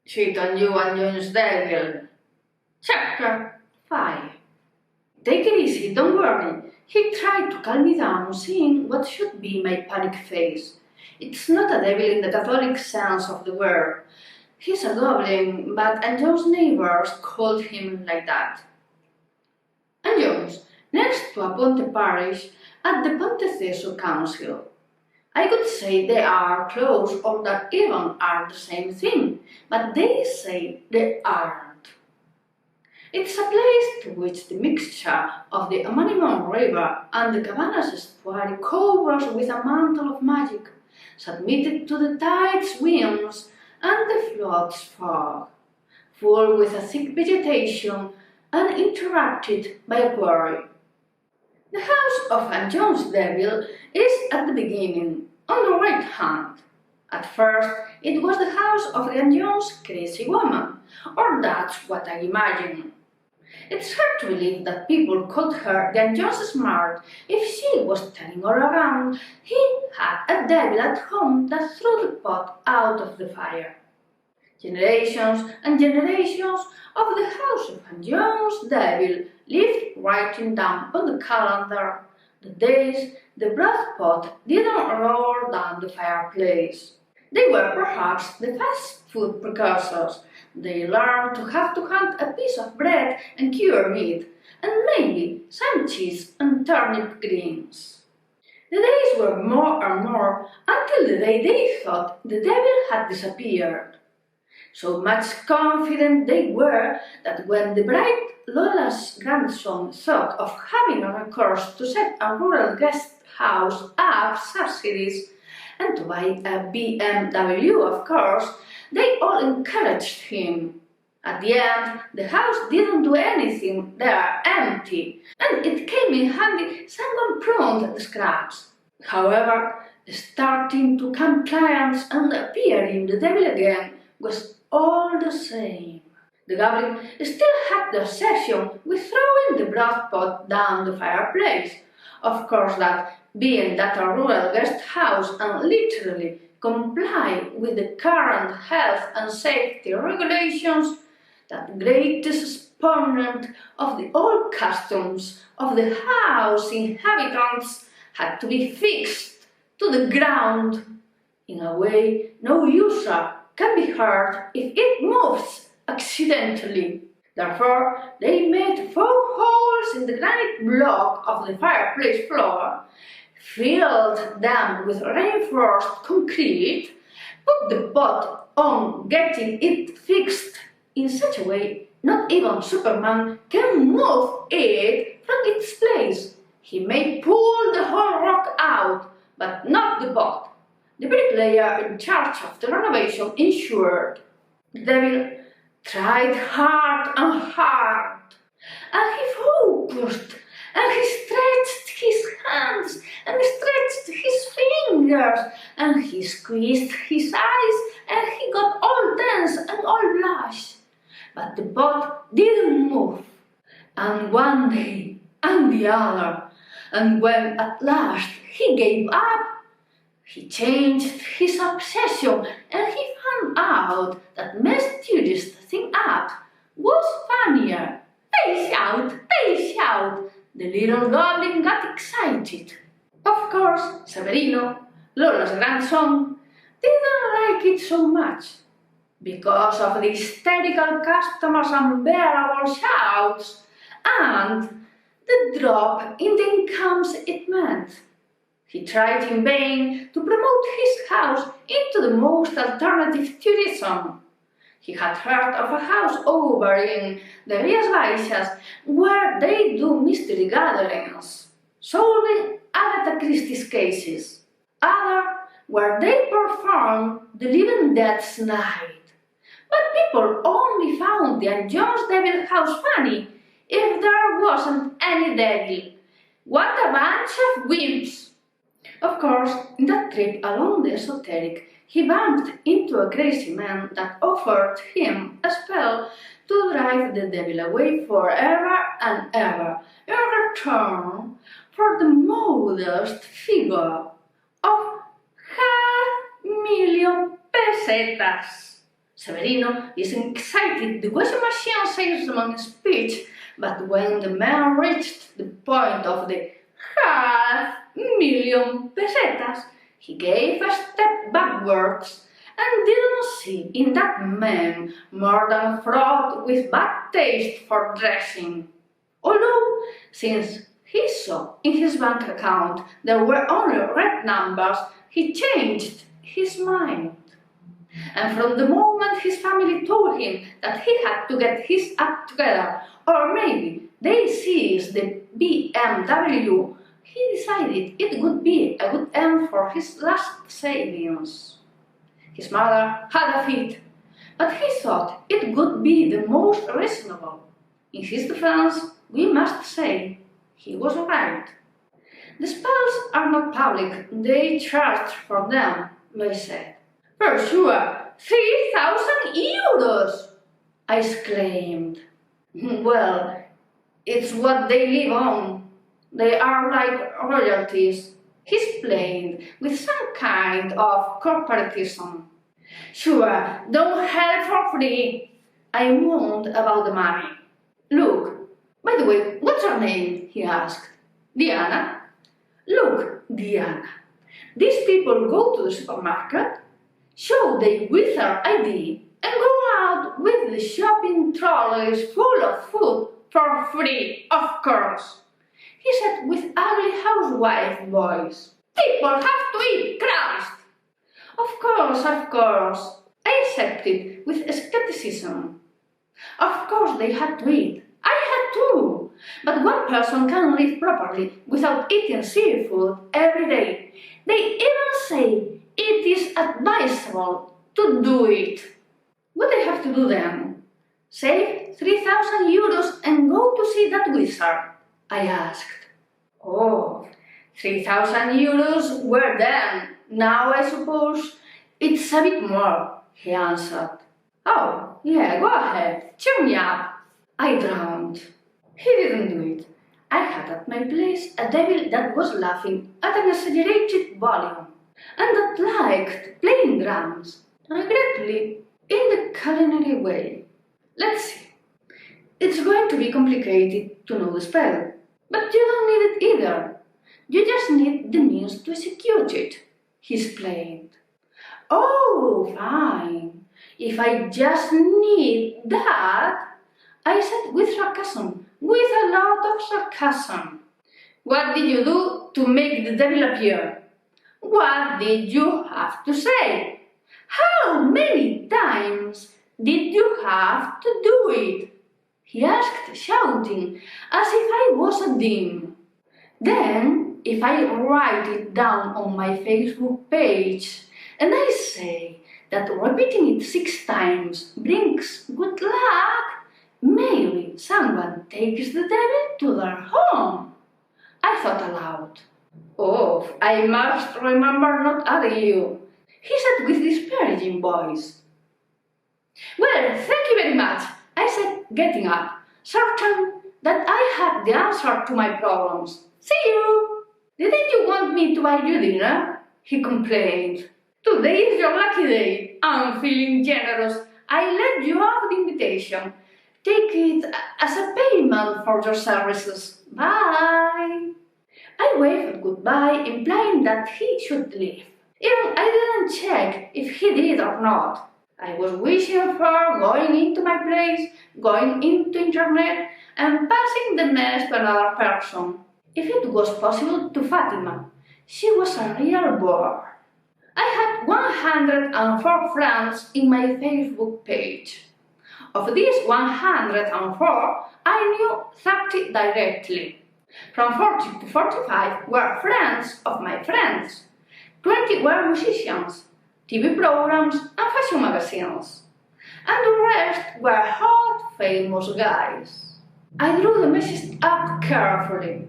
Shit on you, Anllóns Devil. Chapter 5. Take it easy, don't worry. He tried to calm me down, seeing what should be my panic face. It's not a devil in the Catholic sense of the word. He's a goblin, but Anllóns' neighbors called him like that. Anllóns, next to a Ponte parish at the Ponteceso Council. I could say they are close or that even are the same thing, but they say they aren't. It's a place to which the mixture of the Amanimon River and the Cabanas estuary covers with a mantle of magic, submitted to the tide's winds and the flood's fog, full with a thick vegetation uninterrupted by a quarry. The house of Anllóns Devil is at the beginning, on the right hand. At first, it was the house of the Anllóns crazy woman, or that's what I imagine. It's hard to believe that people called her the Anllóns Smart if she was telling all around he had a devil at home that threw the pot out of the fire. Generations and generations of the house of Anllóns Devil lived writing down on the calendar the days the broth pot didn't roar down the fireplace. They were perhaps the fast food precursors. They learned to have to hunt a piece of bread and cure meat, and maybe some cheese and turnip greens. The days were more and more until the day they thought the devil had disappeared. So much confident they were that when the bride Lola's grandson thought of having a recourse to set a rural guest house up subsidies and to buy a BMW, of course, they all encouraged him. At the end, the house didn't do anything there empty, and it came in handy someone pruned the scraps. However, starting to come clients and appearing the devil again was all the same. The goblin still had the obsession with throwing the broth pot down the fireplace. Of course, that being that a rural guest house and literally comply with the current health and safety regulations, that greatest exponent of the old customs of the house inhabitants had to be fixed to the ground in a way no user can be hurt if it moves accidentally. Therefore, they made 4 holes in the granite block of the fireplace floor, filled them with reinforced concrete, put the pot on getting it fixed in such a way not even Superman can move it from its place. He may pull the whole rock out, but not the pot. The bricklayer in charge of the renovation ensured. The devil tried hard and hard, and he focused, and he stretched his hands, and stretched his fingers, and he squeezed his eyes, and he got all tense and all blush. But the pot didn't move, and one day, and the other, and when at last he gave up, he changed his obsession, and he found out that mysterious thing up was funnier. They shout! The little goblin got excited. Of course, Severino, Lola's grandson, didn't like it so much, because of the hysterical customers' unbearable shouts and the drop in the incomes it meant. He tried in vain to promote his house into the most alternative tourism. He had heard of a house over in the Rías Baixas where they do mystery gatherings, solving Agatha Christie's cases. Other where they perform the living dead's night. But people only found the Anllóns Devil house funny if there wasn't any devil. What a bunch of wimps! Of course, in that trip along the esoteric, he bumped into a crazy man that offered him a spell to drive the devil away forever and ever in return for the modest figure of 500,000 pesetas. Severino is excited. The washing machine salesman's speech, but when the man reached the point of the 500,000 pesetas, he gave a step backwards and didn't see in that man more than a fraud with bad taste for dressing. Although, since he saw in his bank account there were only red numbers, he changed his mind. And from the moment his family told him that he had to get his act together, or maybe they seized the BMW, he decided it would be a good end for his last savings. His mother had a fit, but he thought it would be the most reasonable. In his defense, we must say he was right. The spells are not public, they charge for them, Lois said. For sure, 3,000 euros! I exclaimed. Well, it's what they live on. They are like royalties, he explained with some kind of corporatism. Sure, don't help for free. I moaned about the money. Look, by the way, what's your name? He asked. Diana. Look, Diana, these people go to the supermarket, show their wizard ID, and go out with the shopping trolleys full of food for free, of course, he said with ugly housewife voice. People have to eat, Christ! Of course, I accepted with skepticism. Of course they had to eat. I had too. But one person can live properly without eating seafood every day. They even say it is advisable to do it. What do I have to do then? Save 3,000 euros and go to see that wizard? I asked. Oh, 3,000 euros were then. Now I suppose it's a bit more, he answered. Oh, yeah, go ahead, cheer me up. I drowned. He didn't do it. I had at my place a devil that was laughing at an exaggerated volume, and that liked playing drums, regretfully, in the culinary way. Let's see. It's going to be complicated to know the spell, but you don't need it either. You just need the means to execute it, he explained. Oh, fine. If I just need that, I said with sarcasm, with a lot of sarcasm. What did you do to make the devil appear? What did you have to say? How many times did you have to do it? He asked, shouting, as if I was a demon. Then, if I write it down on my Facebook page, and I say that repeating it 6 times brings good luck, maybe someone takes the devil to their home. I thought aloud. Oh, I must remember not adding you, he said with disparaging voice. Well, thank you very much, I said, getting up, certain that I had the answer to my problems. See you! Didn't you want me to buy you dinner? He complained. Today is your lucky day. I'm feeling generous. I let you have the invitation. Take it as a payment for your services. Bye! I waved goodbye, implying that he should leave. Even I didn't check if he did or not. I was wishing for going into my place, going into internet, and passing the mess to another person. If it was possible to Fatima, she was a real bore. I had 104 friends in my Facebook page. Of these 104, I knew 30 directly. From 40 to 45 were friends of my friends. 20 were musicians, TV programs, and fashion magazines. And the rest were hot, famous guys. I drew the message up carefully,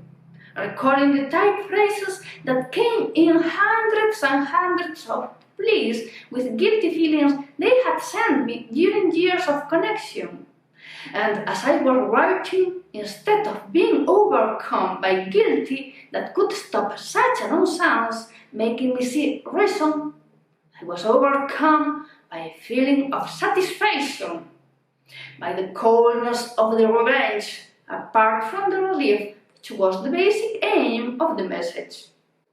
recalling the type phrases that came in hundreds and hundreds of pleas with guilty feelings they had sent me during years of connection. And as I was writing, instead of being overcome by guilty that could stop such a nonsense, making me see reason, I was overcome by a feeling of satisfaction, by the coldness of the revenge, apart from the relief which was the basic aim of the message.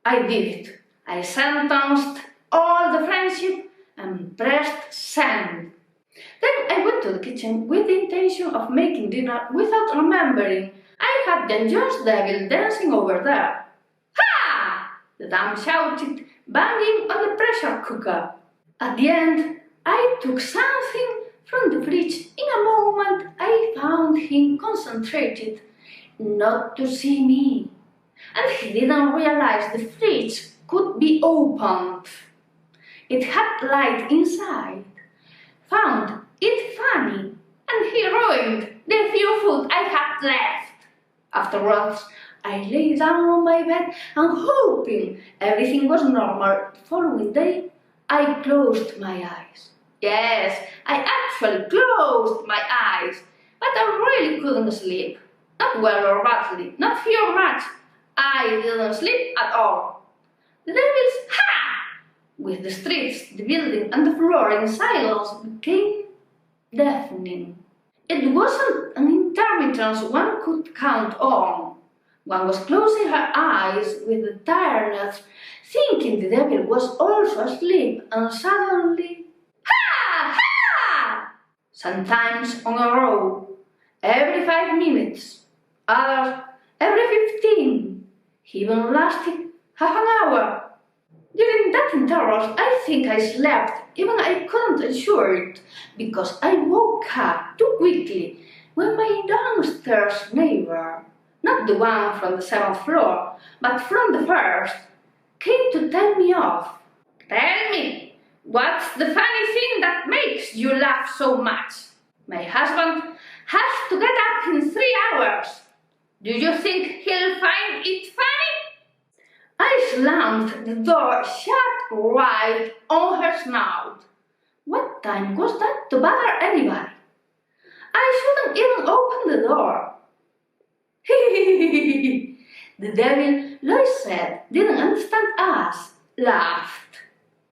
I did it. I sentenced all the friendship and pressed send. Then I went to the kitchen with the intention of making dinner without remembering I had the Anllóns Devil dancing over there. Ha! The dame shouted, banging on the pressure cooker. At the end, I took something from the fridge. In a moment, I found him concentrated not to see me, and he didn't realize the fridge could be opened. It had light inside. Found it funny, and he ruined the few food I had left. Afterwards, I lay down on my bed and hoping everything was normal. The following day, I closed my eyes. Yes, I actually closed my eyes, but I really couldn't sleep. Not well or badly, not fear much. I didn't sleep at all. The devil's ha! With the streets, the building, and the floor in silence became deafening. It wasn't an intermittence one could count on. One was closing her eyes with the tiredness, thinking the devil was also asleep, and suddenly, ha! Ha! Sometimes on a row, every 5 minutes, others every 15, even lasted half an hour. During that interval, I think I slept, even I couldn't ensure it, because I woke up too quickly when my downstairs neighbor, not the one from the 7th floor, but from the first, came to tell me off. Tell me, what's the funny thing that makes you laugh so much? My husband has to get up in 3 hours. Do you think he'll find it funny? I slammed the door shut right on her snout. What time was that to bother anybody? I shouldn't even open the door. The devil, Lois said, didn't understand us, laughed.